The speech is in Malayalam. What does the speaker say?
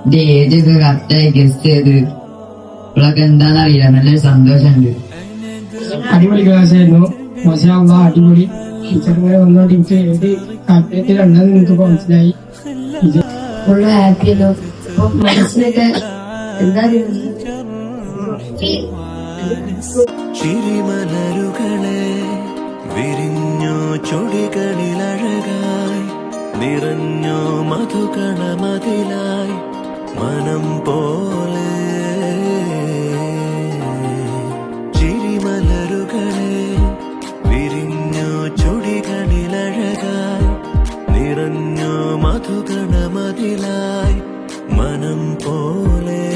ഇത് ഏജൊക്കെ കറക്റ്റായി ഗസ്റ്റ് ചെയ്ത് ഇപ്പോഴൊക്കെ എന്താണെന്നറിയില്ല. നല്ലൊരു സന്തോഷമുണ്ട്. അടിപൊളി ക്ലാസ് ആയിരുന്നു. മാഷാ അല്ലാഹ് അടിപൊളി. ടീച്ചറിങ്ങനെ വന്നോണ്ട് എനിക്ക് ഏത് താല്പര്യത്തിലുണ്ടെന്ന് എനിക്ക് മനസ്സിലായി. ഫുള്ള് ഹാപ്പിയല്ലോ. അപ്പൊ മനസ്സിലൊക്കെ എന്താ ചിരിമലരുകളെ വിരിഞ്ഞോ ചൊടികളിലഴകായി നിറഞ്ഞോ മധുകണമതിലായി മനം പോലെ. ചിരിമലരുകളെ വിരിഞ്ഞോ ചൊടികളിലഴകായി നിറഞ്ഞോ മധുകണമതിലായി മനം പോലെ.